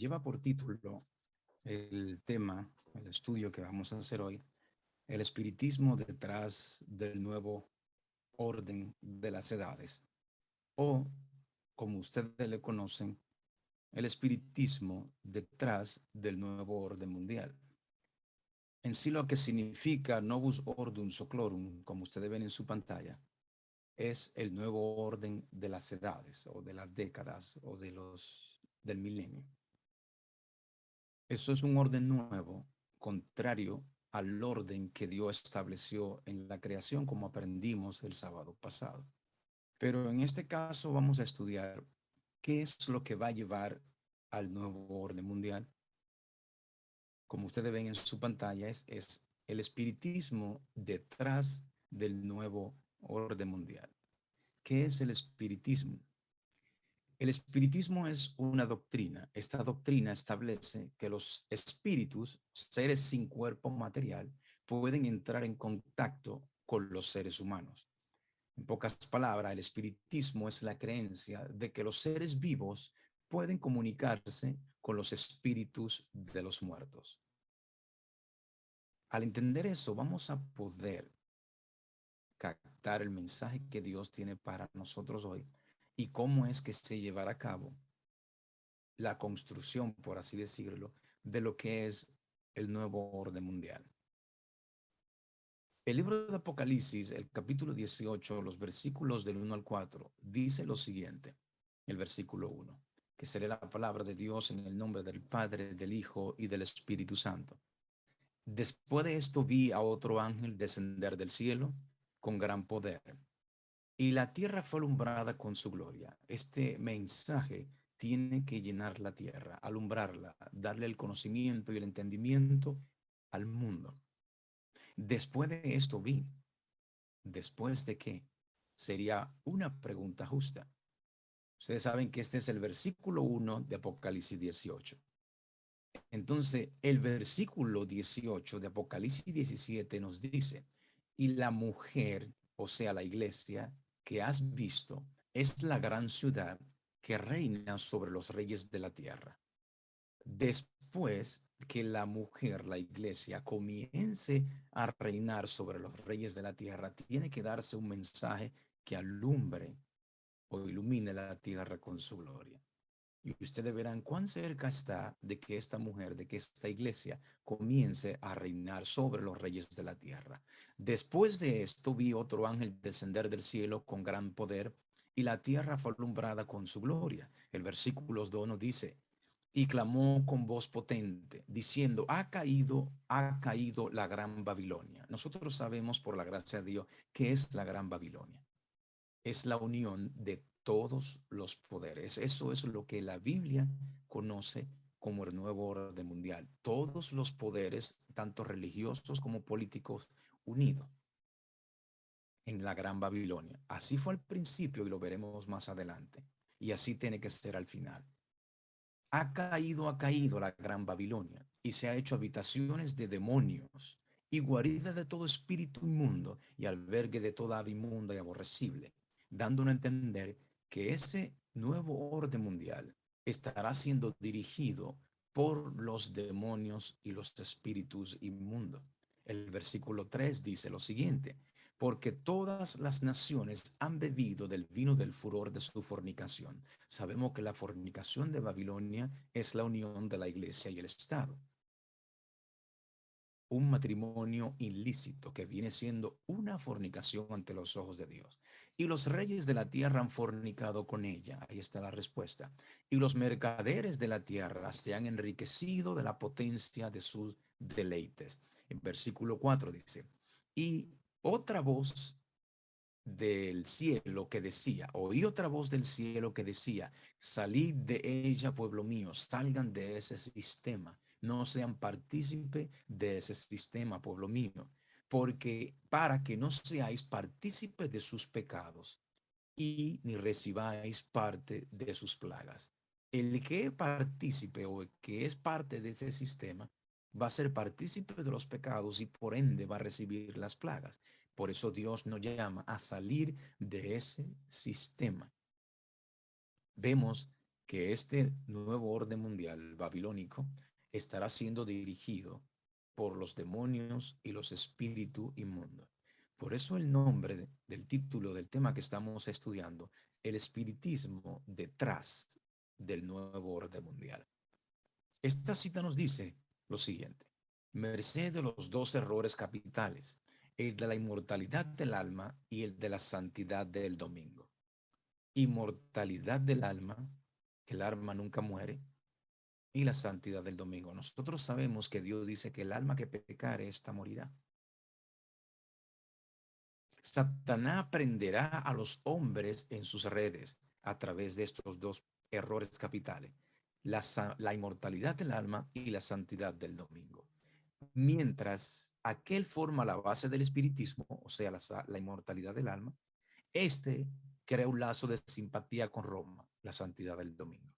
lleva por título el tema, el estudio que vamos a hacer hoy, el espiritismo detrás del nuevo orden de las edades, o como ustedes le conocen, el espiritismo detrás del nuevo orden mundial. En sí lo que significa Novus Ordum Seclorum, como ustedes ven en su pantalla, es el nuevo orden de las edades o de las décadas o del milenio. Eso es un orden nuevo, contrario al orden que Dios estableció en la creación, como aprendimos el sábado pasado. Pero en este caso vamos a estudiar qué es lo que va a llevar al nuevo orden mundial. Como ustedes ven en su pantalla, es el espiritismo detrás del nuevo orden mundial. ¿Qué es el espiritismo? El espiritismo es una doctrina. Esta doctrina establece que los espíritus, seres sin cuerpo material, pueden entrar en contacto con los seres humanos. En pocas palabras, el espiritismo es la creencia de que los seres vivos pueden comunicarse con los espíritus de los muertos. Al entender eso, vamos a poder captar el mensaje que Dios tiene para nosotros hoy y cómo es que se llevará a cabo la construcción, por así decirlo, de lo que es el nuevo orden mundial. El libro de Apocalipsis, el capítulo 18, los versículos del 1 al 4, dice lo siguiente, el versículo 1, que será la palabra de Dios en el nombre del Padre, del Hijo y del Espíritu Santo. Después de esto vi a otro ángel descender del cielo con gran poder, y la tierra fue alumbrada con su gloria. Este mensaje tiene que llenar la tierra, alumbrarla, darle el conocimiento y el entendimiento al mundo. Después de esto vi, ¿después de qué? Sería una pregunta justa. Ustedes saben que este es el versículo 1 de Apocalipsis 18. Entonces, el versículo 18 de Apocalipsis 17 nos dice, y la mujer, o sea, la iglesia que has visto, es la gran ciudad que reina sobre los reyes de la tierra. Después que la mujer, la iglesia, comience a reinar sobre los reyes de la tierra, tiene que darse un mensaje que alumbre o ilumine la tierra con su gloria. Y ustedes verán cuán cerca está de que esta mujer, de que esta iglesia comience a reinar sobre los reyes de la tierra. Después de esto vi otro ángel descender del cielo con gran poder y la tierra fue alumbrada con su gloria. El versículo 2 nos dice, y clamó con voz potente, diciendo, ha caído la gran Babilonia. Nosotros sabemos por la gracia de Dios que es la gran Babilonia. Es la unión de todos los poderes. Eso es lo que la Biblia conoce como el nuevo orden mundial. Todos los poderes, tanto religiosos como políticos, unidos en la Gran Babilonia. Así fue al principio y lo veremos más adelante. Y así tiene que ser al final. Ha caído la Gran Babilonia y se ha hecho habitaciones de demonios y guarida de todo espíritu inmundo y albergue de toda ave inmunda y aborrecible, dándonos a entender que ese nuevo orden mundial estará siendo dirigido por los demonios y los espíritus inmundos. El versículo 3 dice lo siguiente, porque todas las naciones han bebido del vino del furor de su fornicación. Sabemos que la fornicación de Babilonia es la unión de la iglesia y el Estado. Un matrimonio ilícito que viene siendo una fornicación ante los ojos de Dios. Y los reyes de la tierra han fornicado con ella. Ahí está la respuesta. Y los mercaderes de la tierra se han enriquecido de la potencia de sus deleites. En versículo 4 dice, y otra voz del cielo que decía, oí otra voz del cielo que decía, salid de ella, pueblo mío, salgan de ese sistema, no sean partícipe de ese sistema, pueblo mío, porque para que no seáis partícipe de sus pecados y ni recibáis parte de sus plagas. El que partícipe o el que es parte de ese sistema va a ser partícipe de los pecados y por ende va a recibir las plagas. Por eso Dios nos llama a salir de ese sistema. Vemos que este nuevo orden mundial babilónico estará siendo dirigido por los demonios y los espíritus inmundos. Por eso el nombre del título del tema que estamos estudiando, el espiritismo detrás del nuevo orden mundial. Esta cita nos dice lo siguiente: merced de los dos errores capitales, el de la inmortalidad del alma y el de la santidad del domingo. Inmortalidad del alma, que el alma nunca muere, y la santidad del domingo. Nosotros sabemos que Dios dice que el alma que pecare, esta morirá. Satanás prenderá a los hombres en sus redes a través de estos dos errores capitales: la inmortalidad del alma y la santidad del domingo. Mientras aquel forma la base del espiritismo, o sea, la inmortalidad del alma, este crea un lazo de simpatía con Roma, la santidad del domingo.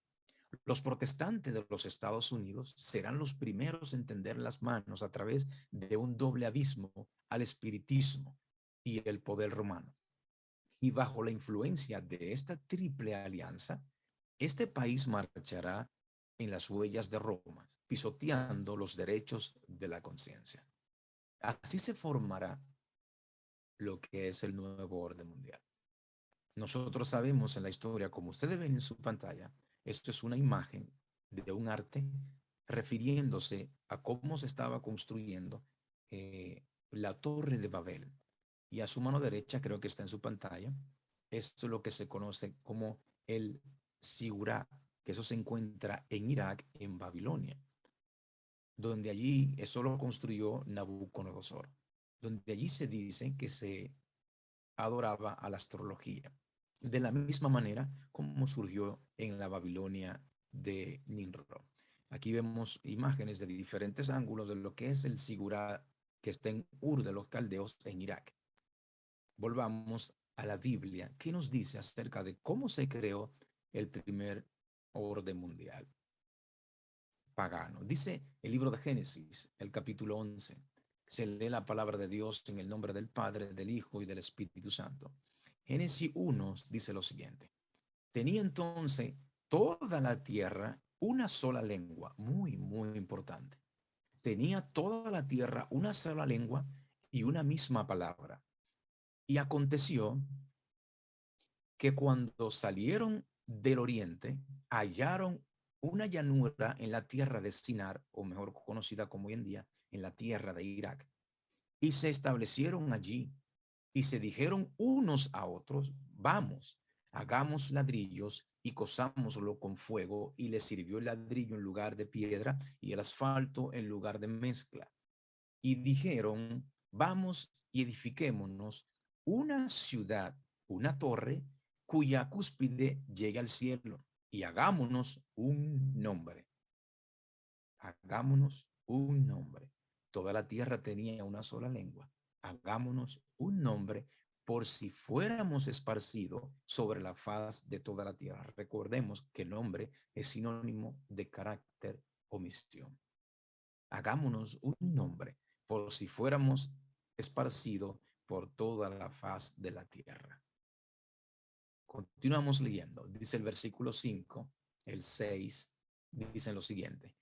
Los protestantes de los Estados Unidos serán los primeros en tender las manos a través de un doble abismo al espiritismo y el poder romano. Y bajo la influencia de esta triple alianza, este país marchará en las huellas de Roma, pisoteando los derechos de la conciencia. Así se formará lo que es el nuevo orden mundial. Nosotros sabemos en la historia, como ustedes ven en su pantalla, esto es una imagen de un arte refiriéndose a cómo se estaba construyendo la Torre de Babel. Y a su mano derecha, creo que está en su pantalla, esto es lo que se conoce como el Sigurá, que eso se encuentra en Irak, en Babilonia, donde allí eso lo construyó Nabucodonosor, donde allí se dice que se adoraba a la astrología, de la misma manera como surgió en la Babilonia de Nimrod. Aquí vemos imágenes de diferentes ángulos de lo que es el Sigurá que está en Ur de los Caldeos en Irak. Volvamos a la Biblia. ¿Qué nos dice acerca de cómo se creó el primer orden mundial pagano? Dice el libro de Génesis, el capítulo 11. Se lee la palabra de Dios en el nombre del Padre, del Hijo y del Espíritu Santo. Génesis 1 dice lo siguiente: tenía entonces toda la tierra una sola lengua, muy, muy importante. Tenía toda la tierra una sola lengua y una misma palabra. Y aconteció que cuando salieron del oriente, hallaron una llanura en la tierra de Sinar, o mejor conocida como hoy en día, en la tierra de Irak, y se establecieron allí y se dijeron unos a otros: vamos, hagamos ladrillos y cosámoslo con fuego. Y les sirvió el ladrillo en lugar de piedra y el asfalto en lugar de mezcla. Y dijeron: vamos y edifiquémonos una ciudad, una torre cuya cúspide llegue al cielo, y hagámonos un nombre. Hagámonos un nombre. Toda la tierra tenía una sola lengua. Hagámonos un nombre por si fuéramos esparcidos sobre la faz de toda la tierra. Recordemos que nombre es sinónimo de carácter o misión. Hagámonos un nombre por si fuéramos esparcidos por toda la faz de la tierra. Continuamos leyendo. Dice el versículo 5, el 6, dicen lo siguiente: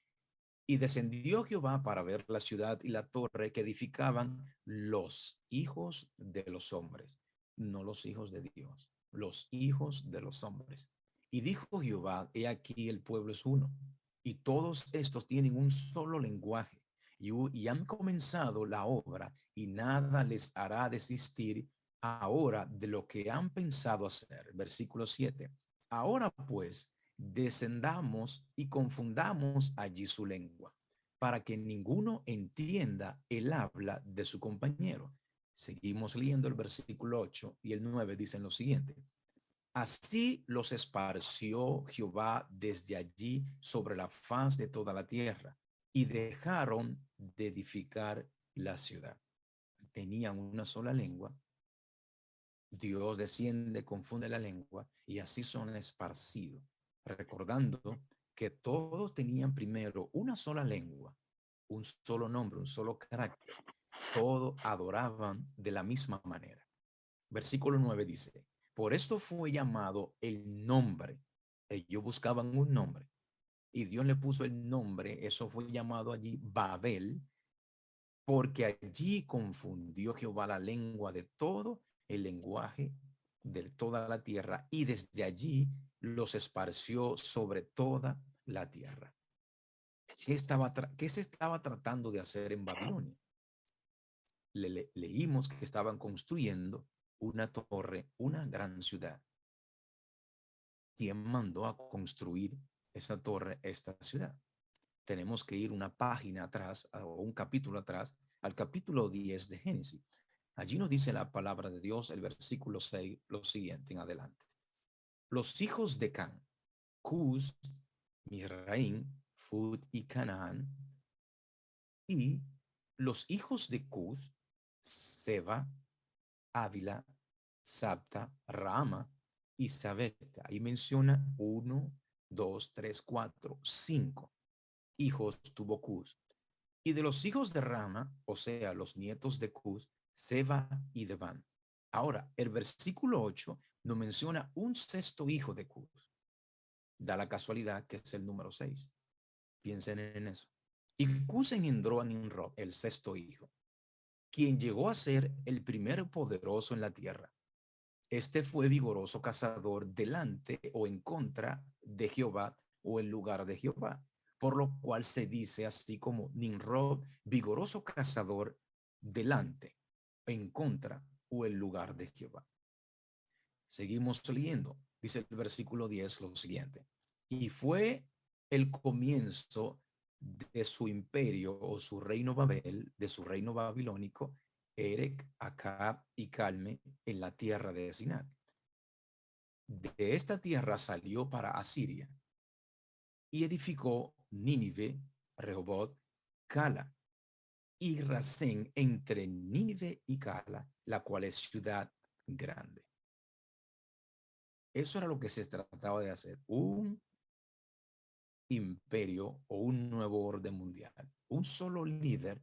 y descendió Jehová para ver la ciudad y la torre que edificaban los hijos de los hombres, no los hijos de Dios, los hijos de los hombres. Y dijo Jehová: he aquí el pueblo es uno, y todos estos tienen un solo lenguaje, y han comenzado la obra, y nada les hará desistir ahora de lo que han pensado hacer. Versículo 7. Ahora pues, descendamos y confundamos allí su lengua, para que ninguno entienda el habla de su compañero. Seguimos leyendo el versículo 8 y el 9 dicen lo siguiente: así los esparció Jehová desde allí sobre la faz de toda la tierra, y dejaron de edificar la ciudad. Tenían una sola lengua. Dios desciende, confunde la lengua y así son esparcidos, recordando que todos tenían primero una sola lengua, un solo nombre, un solo carácter. Todos adoraban de la misma manera. Versículo 9 dice: por esto fue llamado el nombre Ellos buscaban un nombre y Dios le puso el nombre, eso fue llamado allí Babel, porque allí confundió Jehová la lengua de todo el lenguaje de toda la tierra y desde allí los esparció sobre toda la tierra. ¿Qué se estaba tratando de hacer en Babilonia? Leímos que estaban construyendo una torre, una gran ciudad. ¿Quién mandó a construir esta torre, esta ciudad? Tenemos que ir una página atrás o un capítulo atrás al capítulo 10 de Génesis. Allí nos dice la palabra de Dios, el versículo 6, lo siguiente en adelante. Los hijos de Can, Cus, Misraim, Fud y Canaán, y los hijos de Cus, Seba, Ávila, Sabta, Rama y Sabeta. Ahí menciona 1, 2, 3, 4, 5 hijos tuvo Cus. Y de los hijos de Rama, o sea, los nietos de Cus, Seba y Deván. Ahora, el versículo 8 nos menciona un sexto hijo de Cus. Da la casualidad que es el número 6. Piensen en eso. Y Cus engendró a Nimrod, el sexto hijo, quien llegó a ser el primer poderoso en la tierra. Este fue vigoroso cazador delante o en contra de Jehová o en lugar de Jehová, por lo cual se dice así como Nimrod, vigoroso cazador delante, en contra o en lugar de Jehová. Seguimos leyendo, dice el versículo 10 lo siguiente, y fue el comienzo de su imperio o su reino Babel, de su reino babilónico, Erec, Acab y Calme en la tierra de Sinat. De esta tierra salió para Asiria y edificó Nínive, Rehobot, Cala y Rasén entre Nínive y Cala, la cual es ciudad grande. Eso era lo que se trataba de hacer, un imperio o un nuevo orden mundial, un solo líder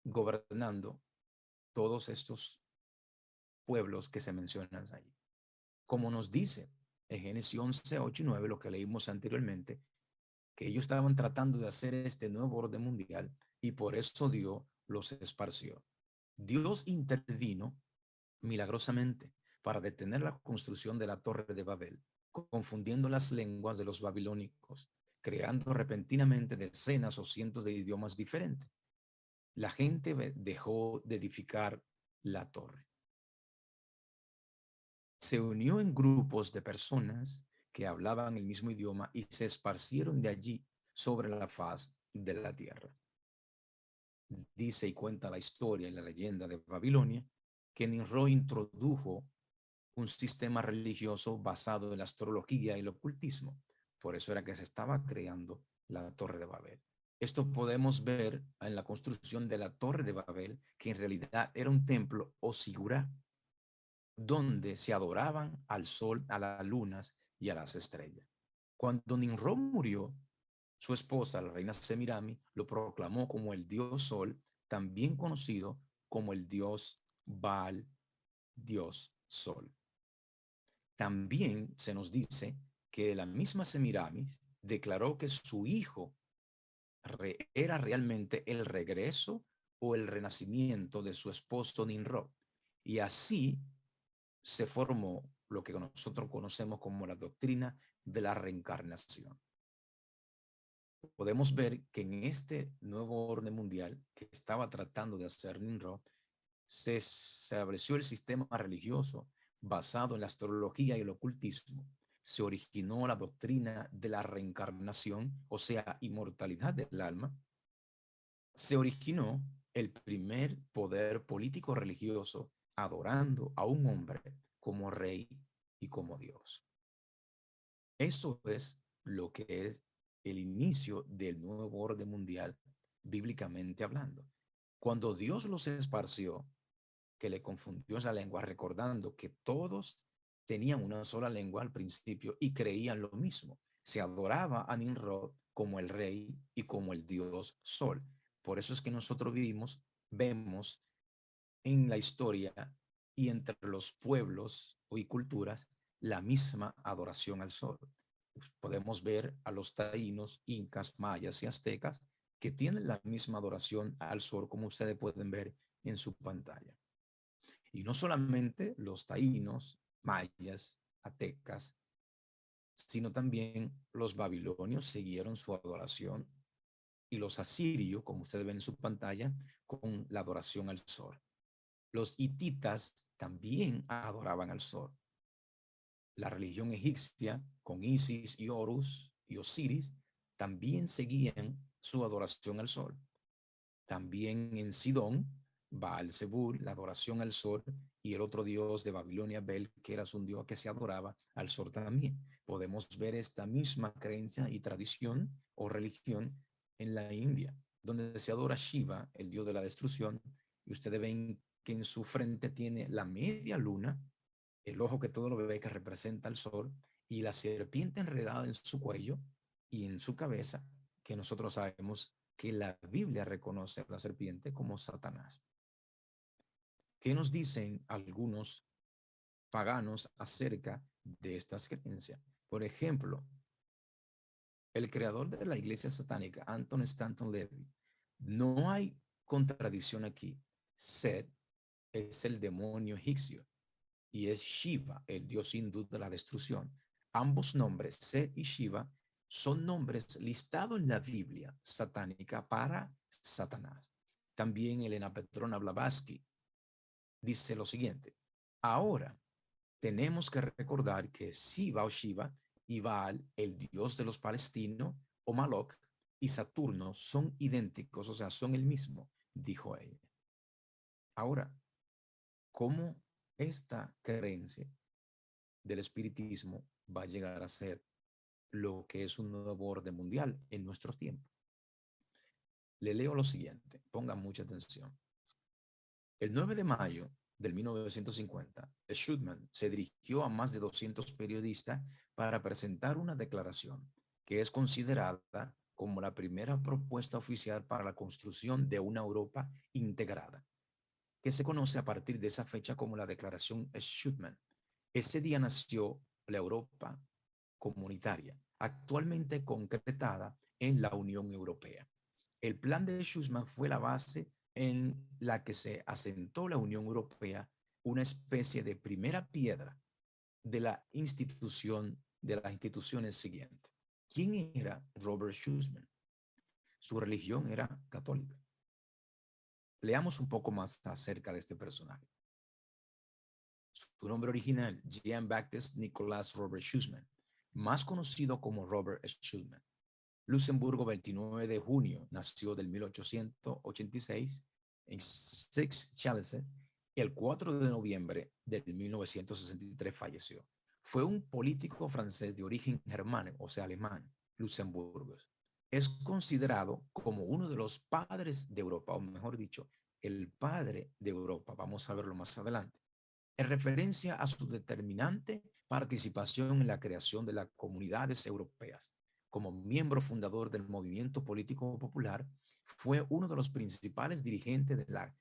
gobernando todos estos pueblos que se mencionan ahí. Como nos dice en Génesis 11, 8 y 9, lo que leímos anteriormente, que ellos estaban tratando de hacer este nuevo orden mundial y por eso Dios los esparció. Dios intervino milagrosamente para detener la construcción de la Torre de Babel, confundiendo las lenguas de los babilónicos, creando repentinamente decenas o cientos de idiomas diferentes. La gente dejó de edificar la torre. Se unió en grupos de personas que hablaban el mismo idioma y se esparcieron de allí sobre la faz de la tierra. Dice y cuenta la historia y la leyenda de Babilonia que Nimrod introdujo un sistema religioso basado en la astrología y el ocultismo. Por eso era que se estaba creando la Torre de Babel. Esto podemos ver en la construcción de la Torre de Babel, que en realidad era un templo o sigurá, donde se adoraban al sol, a las lunas y a las estrellas. Cuando Nimrod murió, su esposa, la reina Semirami, lo proclamó como el dios Sol, también conocido como el dios Baal, dios Sol. También se nos dice que la misma Semiramis declaró que su hijo era realmente el regreso o el renacimiento de su esposo Nimrod. Y así se formó lo que nosotros conocemos como la doctrina de la reencarnación. Podemos ver que en este nuevo orden mundial que estaba tratando de hacer Nimrod, se estableció el sistema religioso basado en la astrología y el ocultismo. Se originó la doctrina de la reencarnación, o sea, inmortalidad del alma. Se originó el primer poder político religioso adorando a un hombre como rey y como Dios. Esto es lo que es el inicio del nuevo orden mundial, bíblicamente hablando. Cuando Dios los esparció, que le confundió esa lengua, recordando que todos tenían una sola lengua al principio y creían lo mismo. Se adoraba a Nimrod como el rey y como el dios Sol. Por eso es que nosotros vemos en la historia y entre los pueblos y culturas la misma adoración al sol. Podemos ver a los taínos, incas, mayas y aztecas que tienen la misma adoración al sol, como ustedes pueden ver en su pantalla. Y no solamente los taínos, mayas, aztecas, sino también los babilonios siguieron su adoración y los asirios, como ustedes ven en su pantalla, con la adoración al sol. Los hititas también adoraban al sol. La religión egipcia, con Isis y Horus y Osiris, también seguían su adoración al sol. También en Sidón, Baal-Zebul, la adoración al sol, y el otro dios de Babilonia, Bel, que era un dios que se adoraba al sol también. Podemos ver esta misma creencia y tradición o religión en la India, donde se adora Shiva, el dios de la destrucción, y ustedes ven que en su frente tiene la media luna, el ojo que todo lo ve que representa al sol, y la serpiente enredada en su cuello y en su cabeza, que nosotros sabemos que la Biblia reconoce a la serpiente como Satanás. ¿Qué nos dicen algunos paganos acerca de estas creencias? Por ejemplo, el creador de la iglesia satánica, Anton Stanton Levy, no hay contradicción aquí. Set es el demonio egipcio y es Shiva, el dios hindú de la destrucción. Ambos nombres, Set y Shiva, son nombres listados en la Biblia satánica para Satanás. También Elena Petrona Blavatsky dice lo siguiente: ahora tenemos que recordar que Siva o Shiva y Baal, el dios de los palestinos, o Maloc, y Saturno son idénticos, o sea, son el mismo, dijo ella. Ahora, ¿cómo esta creencia del espiritismo va a llegar a ser lo que es un nuevo orden mundial en nuestros tiempos? Le leo lo siguiente, pongan mucha atención. El 9 de mayo del 1950, Schutman se dirigió a más de 200 periodistas para presentar una declaración que es considerada como la primera propuesta oficial para la construcción de una Europa integrada, que se conoce a partir de esa fecha como la Declaración Schutman. Ese día nació la Europa comunitaria, actualmente concretada en la Unión Europea. El plan de Schuman fue la base en la que se asentó la Unión Europea, una especie de primera piedra de la institución, de las instituciones siguientes. ¿Quién era Robert Schuman? Su religión era católica. Leamos un poco más acerca de este personaje. Su nombre original, Jean-Baptiste Nicolas Robert Schuman, más conocido como Robert Schuman. Luxemburgo, 29 de junio, nació del 1886 en Six-Chalaise, y el 4 de noviembre del 1963 falleció. Fue un político francés de origen germánico, o sea, alemán, Luxemburgo. Es considerado como uno de los padres de Europa, o mejor dicho, el padre de Europa. Vamos a verlo más adelante. En referencia a su determinante participación en la creación de las comunidades europeas. Como miembro fundador del movimiento político popular, fue uno de los principales dirigentes de la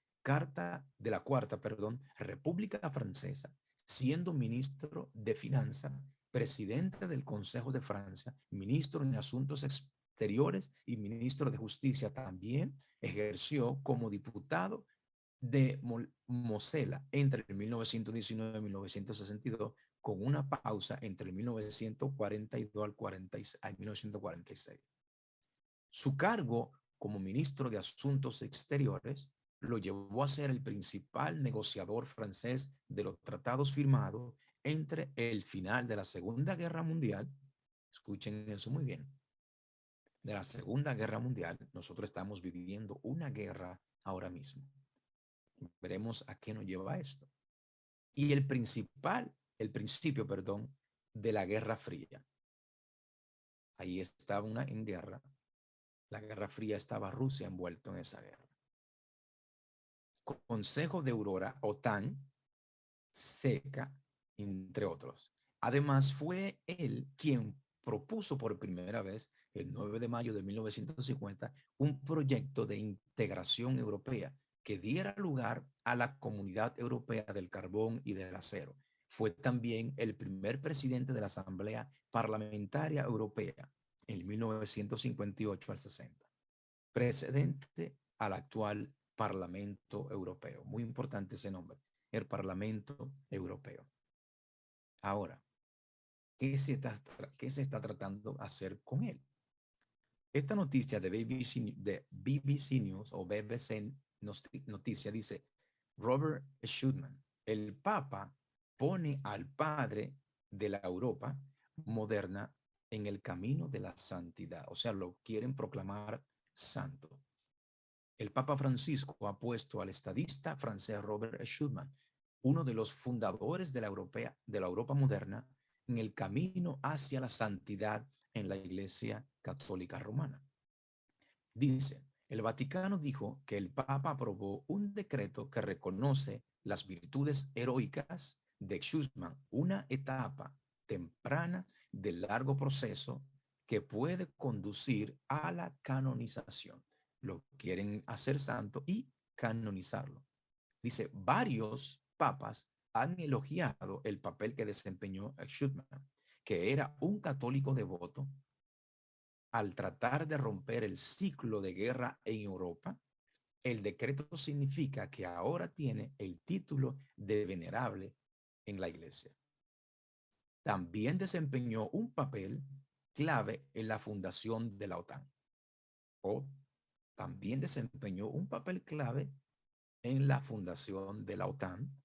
Cuarta República Francesa, siendo ministro de Finanzas, presidente del Consejo de Francia, ministro en Asuntos Exteriores y ministro de Justicia. También ejerció como diputado de Mosela entre el 1919 y 1962, con una pausa entre el 1942 al 1946. Su cargo como ministro de Asuntos Exteriores lo llevó a ser el principal negociador francés de los tratados firmados entre el final de la Segunda Guerra Mundial. Escuchen eso muy bien. De la Segunda Guerra Mundial, nosotros estamos viviendo una guerra ahora mismo. Veremos a qué nos lleva esto. Y el principio, de la Guerra Fría. Ahí estaba en guerra. La Guerra Fría, estaba Rusia envuelto en esa guerra. Consejo de Aurora, OTAN, SECA, entre otros. Además, fue él quien propuso por primera vez, el 9 de mayo de 1950, un proyecto de integración europea que diera lugar a la Comunidad Europea del Carbón y del Acero, Fue también el primer presidente de la Asamblea Parlamentaria Europea en 1958 al 60, precedente al actual Parlamento Europeo. Muy importante ese nombre, el Parlamento Europeo. Ahora, ¿qué se está tratando de hacer con él? Esta noticia de BBC News o BBC Noticia dice, Robert Schuman, el Papa pone al padre de la Europa moderna en el camino de la santidad. O sea, lo quieren proclamar santo. El Papa Francisco ha puesto al estadista francés Robert Schuman, uno de los fundadores de la Europa moderna, en el camino hacia la santidad en la Iglesia Católica Romana. Dice, el Vaticano dijo que el Papa aprobó un decreto que reconoce las virtudes heroicas de Schuman, una etapa temprana del largo proceso que puede conducir a la canonización. Lo quieren hacer santo y canonizarlo. Dice, varios papas han elogiado el papel que desempeñó Schuman, que era un católico devoto al tratar de romper el ciclo de guerra en Europa. El decreto significa que ahora tiene el título de venerable en la iglesia. También desempeñó un papel clave en la fundación de la OTAN. O también desempeñó un papel clave en la fundación de la OTAN,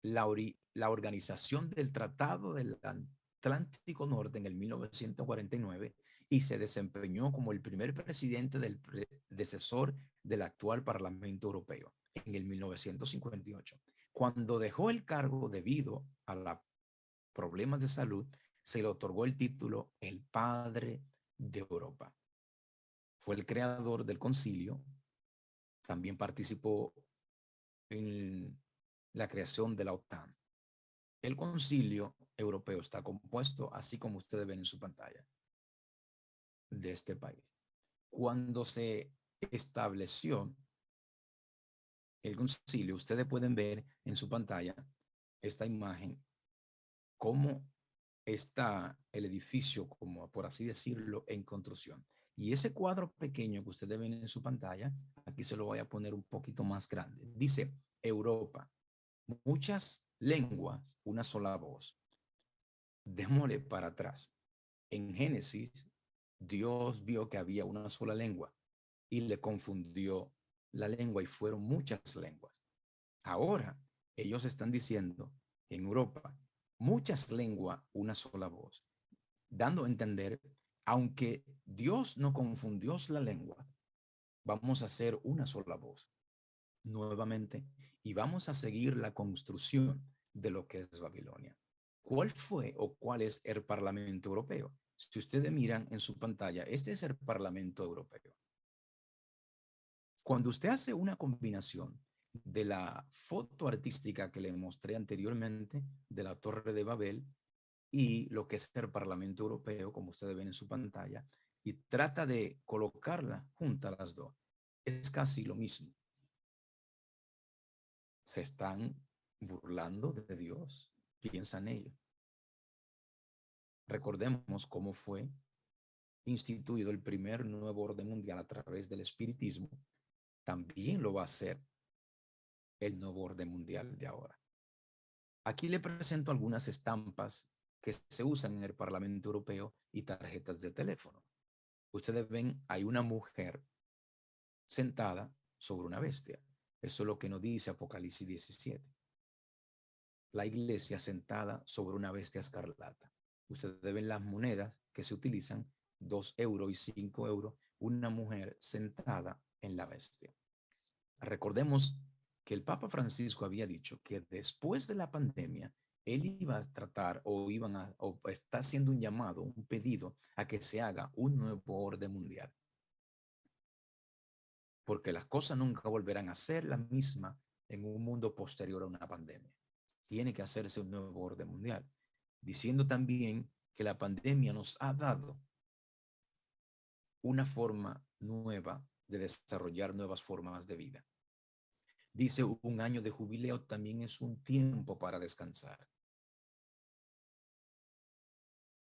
la organización del Tratado del Atlántico Norte en el 1949 y se desempeñó como el primer presidente del predecesor del actual Parlamento Europeo en el 1958. Cuando dejó el cargo debido a los problemas de salud, se le otorgó el título el Padre de Europa. Fue el creador del concilio, también participó en la creación de la OTAN. El concilio europeo está compuesto, así como ustedes ven en su pantalla, de este país. Cuando se estableció el concilio, ustedes pueden ver en su pantalla esta imagen, cómo está el edificio, como por así decirlo, en construcción. Y ese cuadro pequeño que ustedes ven en su pantalla, aquí se lo voy a poner un poquito más grande. Dice Europa, muchas lenguas, una sola voz. Démosle para atrás. En Génesis, Dios vio que había una sola lengua y le confundió la lengua y fueron muchas lenguas. Ahora, ellos están diciendo en Europa, muchas lenguas, una sola voz, dando a entender, aunque Dios no confundió la lengua, vamos a hacer una sola voz nuevamente y vamos a seguir la construcción de lo que es Babilonia. ¿Cuál fue o cuál es el Parlamento Europeo? Si ustedes miran en su pantalla, este es el Parlamento Europeo. Cuando usted hace una combinación de la foto artística que le mostré anteriormente de la Torre de Babel y lo que es el Parlamento Europeo, como ustedes ven en su pantalla, y trata de colocarla juntas las dos, es casi lo mismo. Se están burlando de Dios, piensan ellos. Recordemos cómo fue instituido el primer nuevo orden mundial a través del espiritismo, también lo va a hacer el nuevo orden mundial de ahora. Aquí le presento algunas estampas que se usan en el Parlamento Europeo y tarjetas de teléfono. Ustedes ven, hay una mujer sentada sobre una bestia. Eso es lo que nos dice Apocalipsis 17. La iglesia sentada sobre una bestia escarlata. Ustedes ven las monedas que se utilizan, 2 euros y 5 euros, una mujer sentada en la bestia. Recordemos que el Papa Francisco había dicho que después de la pandemia, él iba a tratar o está haciendo un llamado, un pedido a que se haga un nuevo orden mundial. Porque las cosas nunca volverán a ser la misma en un mundo posterior a una pandemia. Tiene que hacerse un nuevo orden mundial, diciendo también que la pandemia nos ha dado una forma nueva de desarrollar nuevas formas de vida. Dice, un año de jubileo también es un tiempo para descansar.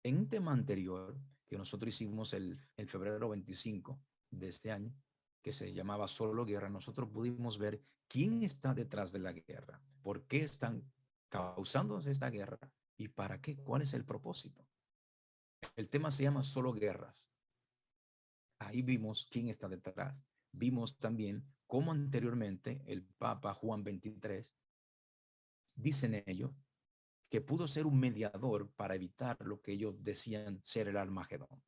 En un tema anterior que nosotros hicimos el febrero 25 de este año, que se llamaba Solo Guerra, nosotros pudimos ver quién está detrás de la guerra, por qué están causando esta guerra y para qué, cuál es el propósito. El tema se llama Solo Guerras. Ahí vimos quién está detrás. Vimos también cómo anteriormente el Papa Juan XXIII, dicen ellos, que pudo ser un mediador para evitar lo que ellos decían ser el Armagedón.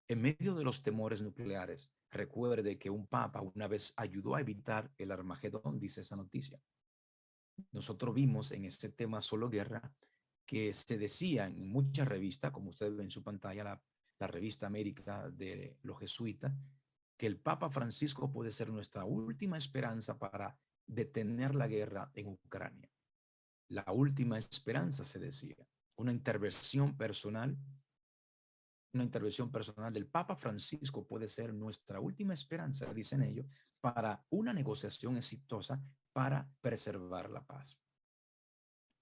En medio de los temores nucleares, recuerde que un papa una vez ayudó a evitar el Armagedón, dice esa noticia. Nosotros vimos en este tema Solo Guerra que se decía en muchas revistas, como usted ve en su pantalla, la revista América de los jesuitas, que el Papa Francisco puede ser nuestra última esperanza para detener la guerra en Ucrania. La última esperanza, se decía, una intervención personal, una intervención personal del Papa Francisco puede ser nuestra última esperanza, dicen ellos, para una negociación exitosa para preservar la paz.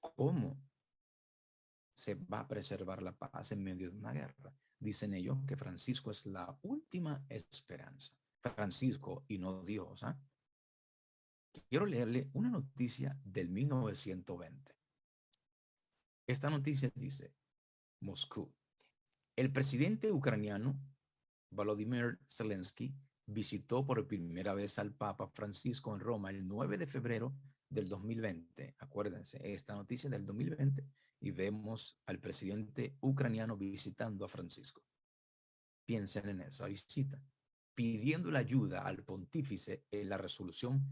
¿Cómo se va a preservar la paz en medio de una guerra? Dicen ellos que Francisco es la última esperanza. Francisco y no Dios. ¿Eh? Quiero leerle una noticia del 1920. Esta noticia dice, Moscú. El presidente ucraniano Volodymyr Zelensky visitó por primera vez al Papa Francisco en Roma el 9 de febrero del 2020. Acuérdense, esta noticia del 2020 y vemos al presidente ucraniano visitando a Francisco. Piensen en esa visita, pidiendo la ayuda al pontífice en la resolución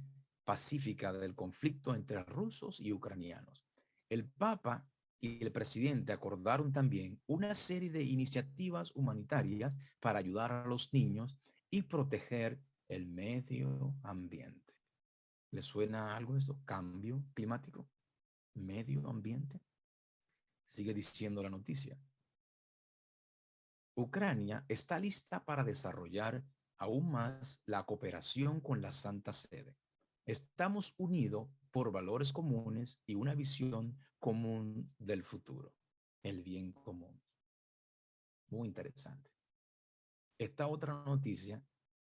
pacífica del conflicto entre rusos y ucranianos. El Papa y el presidente acordaron también una serie de iniciativas humanitarias para ayudar a los niños y proteger el medio ambiente. ¿Les suena algo eso? ¿Cambio climático? ¿Medio ambiente? Sigue diciendo la noticia. Ucrania está lista para desarrollar aún más la cooperación con la Santa Sede. Estamos unidos por valores comunes y una visión común del futuro, el bien común. Muy interesante. Esta otra noticia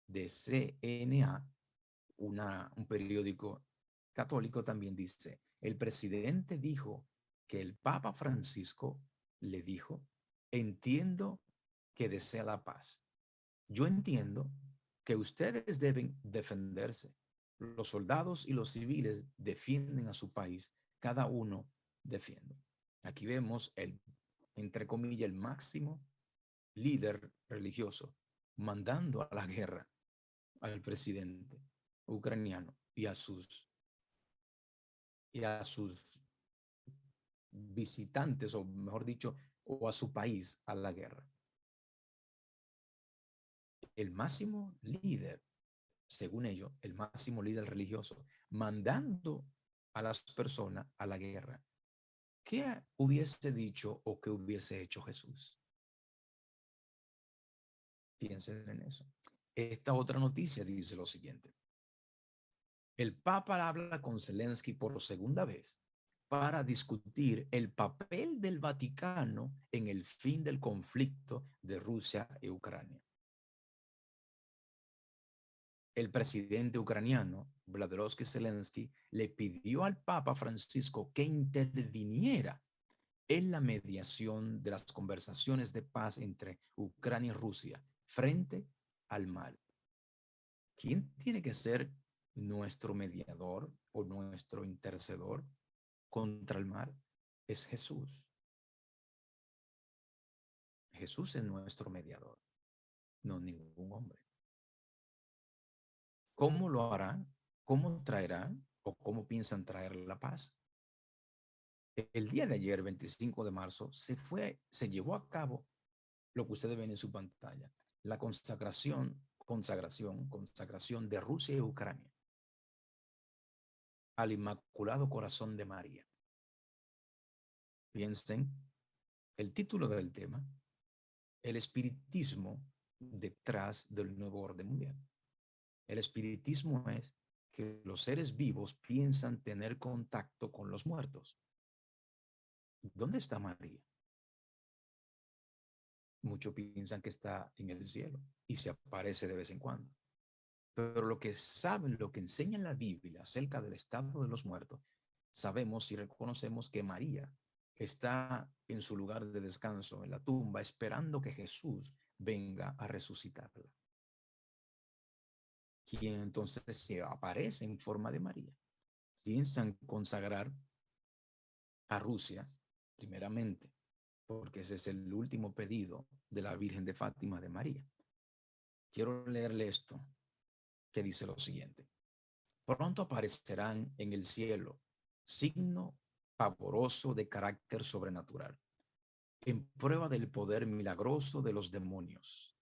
de CNA, un periódico católico, también dice, el presidente dijo que el Papa Francisco le dijo, entiendo que desea la paz. Yo entiendo que ustedes deben defenderse. Los soldados y los civiles defienden a su país, cada uno defiende. Aquí vemos entre comillas, el máximo líder religioso mandando a la guerra al presidente ucraniano y a sus visitantes, o mejor dicho, o a su país a la guerra. El máximo líder, según ellos, el máximo líder religioso, mandando a las personas a la guerra. ¿Qué hubiese dicho o qué hubiese hecho Jesús? Piensen en eso. Esta otra noticia dice lo siguiente. El Papa habla con Zelensky por segunda vez para discutir el papel del Vaticano en el fin del conflicto de Rusia y Ucrania. El presidente ucraniano, Vladimir Zelensky, le pidió al Papa Francisco que interviniera en la mediación de las conversaciones de paz entre Ucrania y Rusia frente al mal. ¿Quién tiene que ser nuestro mediador o nuestro intercedor contra el mal? Es Jesús. Jesús es nuestro mediador, no ningún hombre. ¿Cómo lo harán? ¿Cómo traerán o cómo piensan traer la paz? El día de ayer, 25 de marzo, se llevó a cabo lo que ustedes ven en su pantalla, la consagración de Rusia y Ucrania al Inmaculado Corazón de María. Piensen, el título del tema, el espiritismo detrás del nuevo orden mundial. El espiritismo es que los seres vivos piensan tener contacto con los muertos. ¿Dónde está María? Muchos piensan que está en el cielo y se aparece de vez en cuando. Pero lo que saben, lo que enseña la Biblia acerca del estado de los muertos, sabemos y reconocemos que María está en su lugar de descanso, en la tumba, esperando que Jesús venga a resucitarla. Quien entonces se aparece en forma de María. Piensan consagrar a Rusia, primeramente, porque ese es el último pedido de la Virgen de Fátima de María. Quiero leerle esto, que dice lo siguiente. Pronto aparecerán en el cielo signo pavoroso de carácter sobrenatural, en prueba del poder milagroso de los demonios.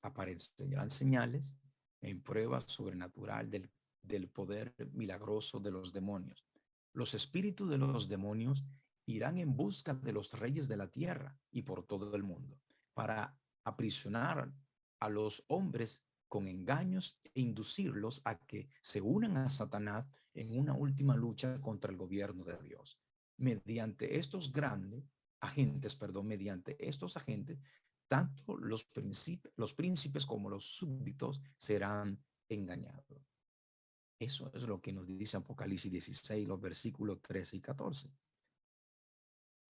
Aparecerán señales en prueba sobrenatural del poder milagroso de los demonios. Los espíritus de los demonios irán en busca de los reyes de la tierra y por todo el mundo para aprisionar a los hombres con engaños e inducirlos a que se unan a Satanás en una última lucha contra el gobierno de Dios. Mediante estos grandes agentes, mediante estos agentes, tanto los príncipes como los súbditos serán engañados. Eso es lo que nos dice Apocalipsis 16, los versículos 13 y 14.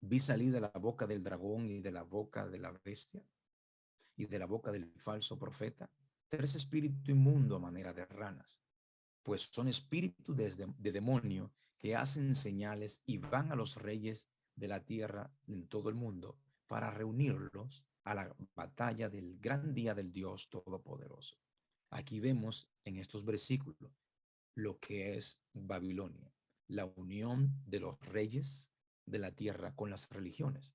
Vi salir de la boca del dragón y de la boca de la bestia y de la boca del falso profeta tres espíritus inmundos a manera de ranas, pues son espíritus de demonio que hacen señales y van a los reyes de la tierra en todo el mundo para reunirlos a la batalla del gran día del Dios Todopoderoso. Aquí vemos en estos versículos lo que es Babilonia, la unión de los reyes de la tierra con las religiones.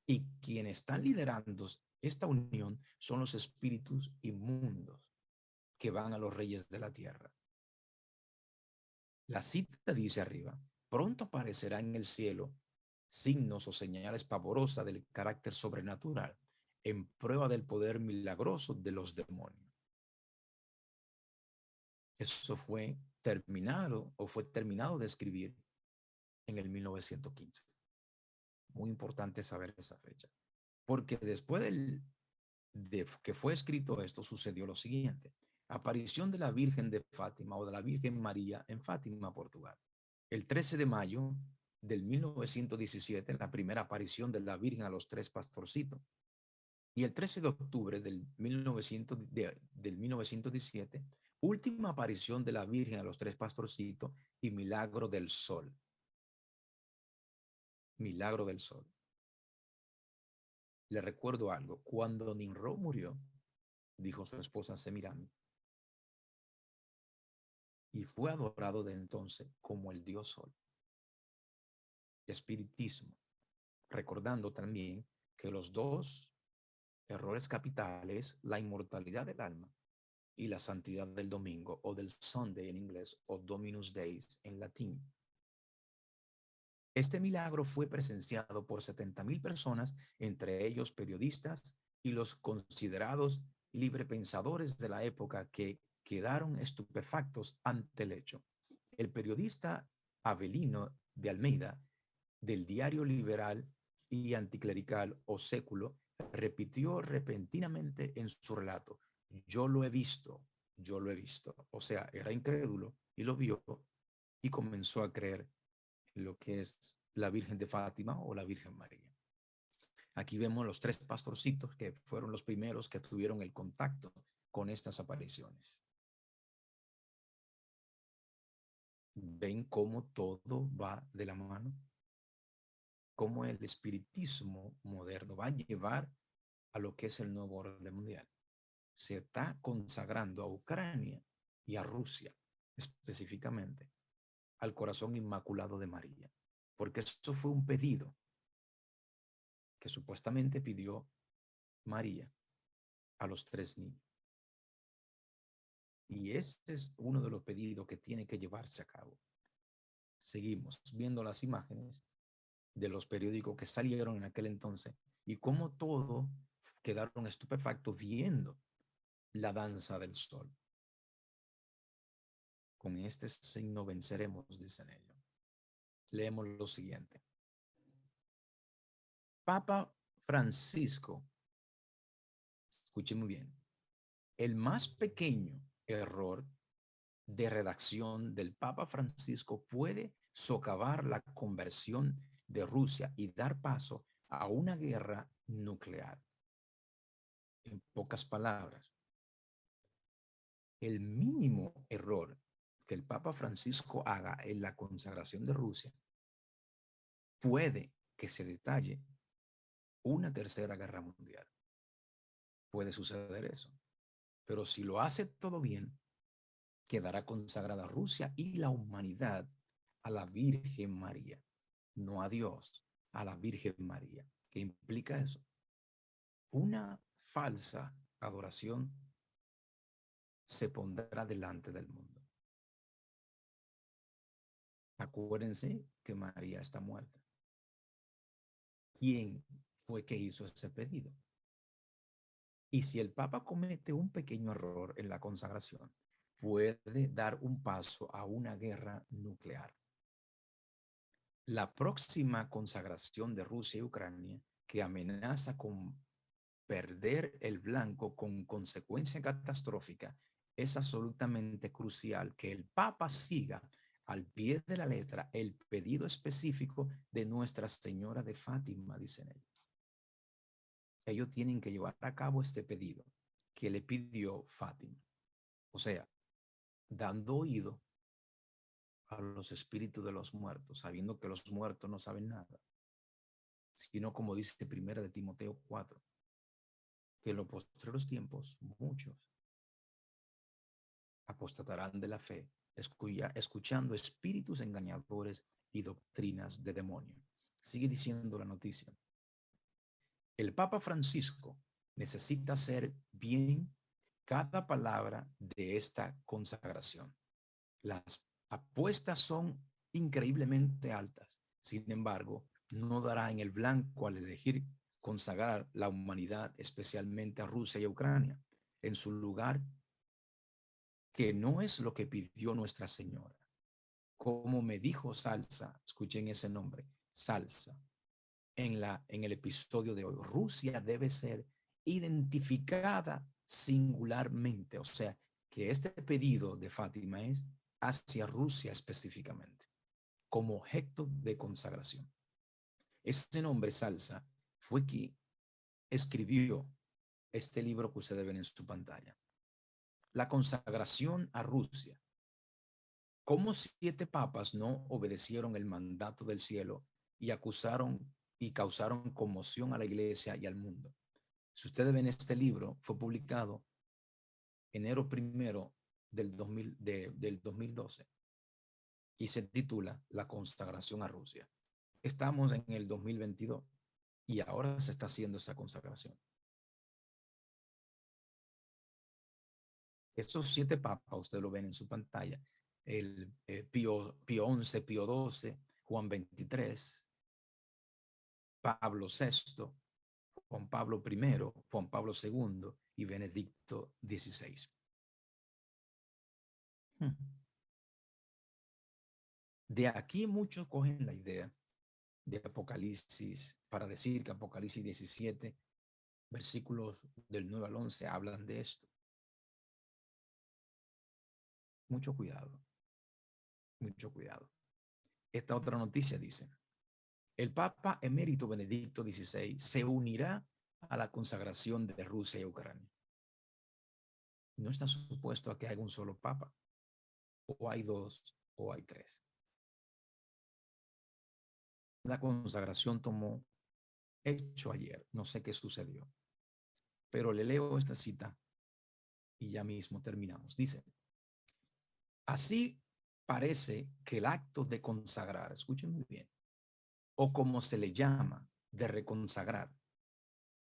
Y quienes están liderando esta unión son los espíritus inmundos que van a los reyes de la tierra. La cita dice arriba, pronto aparecerá en el cielo signos o señales pavorosas del carácter sobrenatural en prueba del poder milagroso de los demonios. Eso fue terminado de escribir en el 1915. Muy importante saber esa fecha, porque después de que fue escrito esto, sucedió lo siguiente. Aparición de la Virgen de Fátima o de la Virgen María en Fátima, Portugal. El 13 de mayo del 1917, la primera aparición de la Virgen a los tres pastorcitos. Y el 13 de octubre del 1917, última aparición de la Virgen a los tres pastorcitos y milagro del sol. Milagro del sol. Le recuerdo algo. Cuando Nimrod murió, dijo su esposa Semiramis, y fue adorado de entonces como el dios sol. Espiritismo. Recordando también que los dos errores capitales, la inmortalidad del alma y la santidad del domingo, o del Sunday en inglés, o Dominus Deis en latín. Este milagro fue presenciado por 70,000 personas, entre ellos periodistas y los considerados librepensadores de la época, que quedaron estupefactos ante el hecho. El periodista Avelino de Almeida, del diario liberal y anticlerical O Século, repitió repentinamente en su relato: yo lo he visto, yo lo he visto. O sea, era incrédulo y lo vio y comenzó a creer en lo que es la Virgen de Fátima o la Virgen María. Aquí vemos los tres pastorcitos que fueron los primeros que tuvieron el contacto con estas apariciones. ¿Ven cómo todo va de la mano? Cómo el espiritismo moderno va a llevar a lo que es el nuevo orden mundial. Se está consagrando a Ucrania y a Rusia, específicamente, al corazón inmaculado de María, porque eso fue un pedido que supuestamente pidió María a los tres niños. Y este es uno de los pedidos que tiene que llevarse a cabo. Seguimos viendo las imágenes de los periódicos que salieron en aquel entonces y cómo todos quedaron estupefactos viendo la danza del sol. Con este signo venceremos, dicen ellos. Leemos lo siguiente. Papa Francisco, escuchen muy bien, el más pequeño error de redacción del Papa Francisco puede socavar la conversión de Rusia y dar paso a una guerra nuclear. En pocas palabras, el mínimo error que el Papa Francisco haga en la consagración de Rusia puede que se detalle una tercera guerra mundial. Puede suceder eso. Pero si lo hace todo bien, quedará consagrada Rusia y la humanidad a la Virgen María, no a Dios, a la Virgen María. ¿Qué implica eso? Una falsa adoración se pondrá delante del mundo. Acuérdense que María está muerta. ¿Quién fue que hizo ese pedido? Y si el Papa comete un pequeño error en la consagración, puede dar un paso a una guerra nuclear. La próxima consagración de Rusia y Ucrania, que amenaza con perder el blanco con consecuencia catastrófica, es absolutamente crucial que el Papa siga al pie de la letra el pedido específico de Nuestra Señora de Fátima, dicen ellos. Ellos tienen que llevar a cabo este pedido que le pidió Fátima. O sea, dando oído a los espíritus de los muertos, sabiendo que los muertos no saben nada, sino como dice primera de Timoteo 4, que en los postreros tiempos muchos apostatarán de la fe, escuchando espíritus engañadores y doctrinas de demonio. Sigue diciendo la noticia. El Papa Francisco necesita hacer bien cada palabra de esta consagración. Las apuestas son increíblemente altas. Sin embargo, no dará en el blanco al elegir consagrar la humanidad, especialmente a Rusia y a Ucrania, en su lugar, que no es lo que pidió Nuestra Señora. Como me dijo Salsa, escuchen ese nombre, Salsa, en el episodio de hoy, Rusia debe ser identificada singularmente, o sea, que este pedido de Fátima es hacia Rusia específicamente, como objeto de consagración. Ese nombre, Salsa, fue quien escribió este libro que ustedes ven en su pantalla. La consagración a Rusia. ¿Cómo 7 papas no obedecieron el mandato del cielo y acusaron y causaron conmoción a la iglesia y al mundo? Si ustedes ven este libro, fue publicado enero 1 del 2012 y se titula La consagración a Rusia. Estamos en el 2022 y ahora se está haciendo esa consagración. Estos 7 papas, ustedes lo ven en su pantalla, el Pío 11, Pío 12, Juan 23, Pablo VI, Juan Pablo I, Juan Pablo II y Benedicto XVI. De aquí muchos cogen la idea de Apocalipsis para decir que Apocalipsis 17, versículos del 9 al 11, hablan de esto. Mucho cuidado, mucho cuidado. Esta otra noticia dice, el Papa emérito Benedicto XVI se unirá a la consagración de Rusia y Ucrania. No está supuesto a que haya un solo Papa, o hay 2 o hay 3. La consagración tomó hecho ayer, no sé qué sucedió, pero le leo esta cita y ya mismo terminamos. Dice, así parece que el acto de consagrar, escuchen muy bien, o como se le llama, de reconsagrar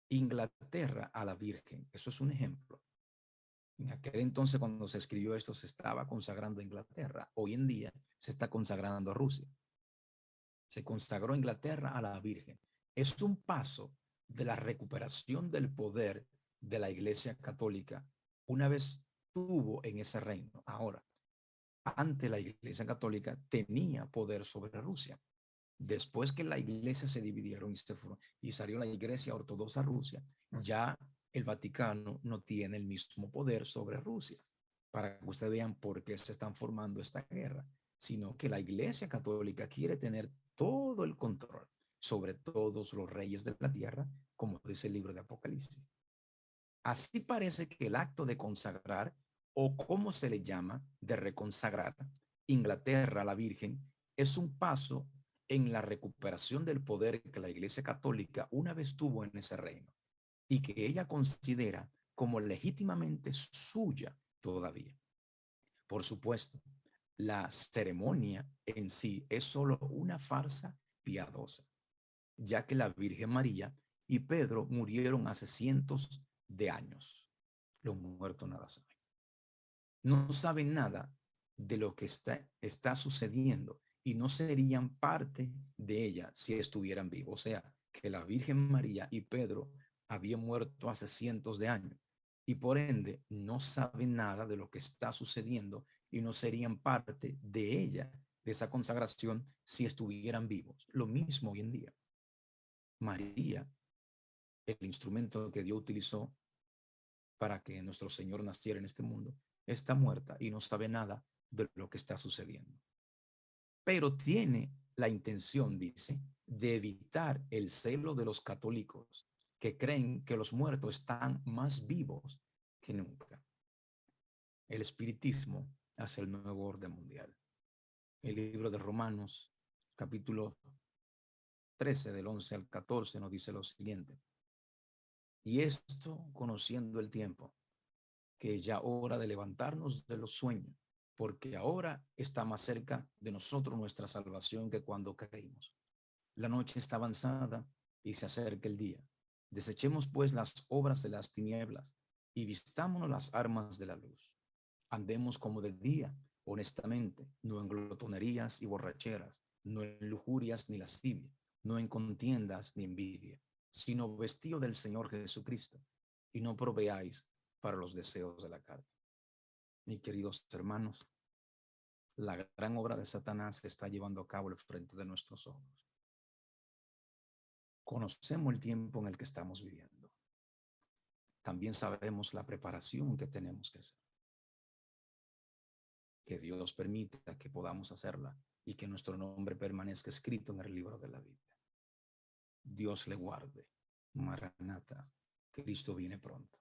Inglaterra a la Virgen, eso es un ejemplo. En aquel entonces, cuando se escribió esto, se estaba consagrando a Inglaterra. Hoy en día se está consagrando a Rusia. Se consagró Inglaterra a la Virgen. Es un paso de la recuperación del poder de la Iglesia Católica una vez tuvo en ese reino. Ahora, ante la Iglesia Católica tenía poder sobre Rusia. Después que la iglesia se dividieron y salió la iglesia ortodoxa Rusia, ya el Vaticano no tiene el mismo poder sobre Rusia. Para que ustedes vean por qué se están formando esta guerra, sino que la iglesia católica quiere tener todo el control sobre todos los reyes de la tierra, como dice el libro de Apocalipsis. Así parece que el acto de consagrar, o como se le llama, de reconsagrar Inglaterra a la Virgen, es un paso en la recuperación del poder que la Iglesia Católica una vez tuvo en ese reino y que ella considera como legítimamente suya todavía. Por supuesto, la ceremonia en sí es solo una farsa piadosa, ya que la Virgen María y Pedro murieron hace cientos de años. Los muertos nada saben. No saben nada de lo que está sucediendo y no serían parte de ella si estuvieran vivos. O sea, que la Virgen María y Pedro habían muerto hace cientos de años y por ende no saben nada de lo que está sucediendo y no serían parte de ella, de esa consagración, si estuvieran vivos. Lo mismo hoy en día. María, el instrumento que Dios utilizó para que nuestro Señor naciera en este mundo, está muerta y no sabe nada de lo que está sucediendo. Pero tiene la intención, dice, de evitar el celo de los católicos que creen que los muertos están más vivos que nunca. El espiritismo hace el nuevo orden mundial. El libro de Romanos, capítulo 13, del 11 al 14, nos dice lo siguiente. Y esto conociendo el tiempo, que es ya hora de levantarnos de los sueños, porque ahora está más cerca de nosotros nuestra salvación que cuando creímos. La noche está avanzada y se acerca el día. Desechemos pues las obras de las tinieblas y vistámonos las armas de la luz. Andemos como de día, honestamente, no en glotonerías y borracheras, no en lujurias ni lascivia, no en contiendas ni envidia, sino vestido del Señor Jesucristo, y no proveáis para los deseos de la carne. Mis queridos hermanos, la gran obra de Satanás se está llevando a cabo al frente de nuestros ojos. Conocemos el tiempo en el que estamos viviendo. También sabemos la preparación que tenemos que hacer. Que Dios permita que podamos hacerla y que nuestro nombre permanezca escrito en el libro de la vida. Dios le guarde. Maranata, Cristo viene pronto.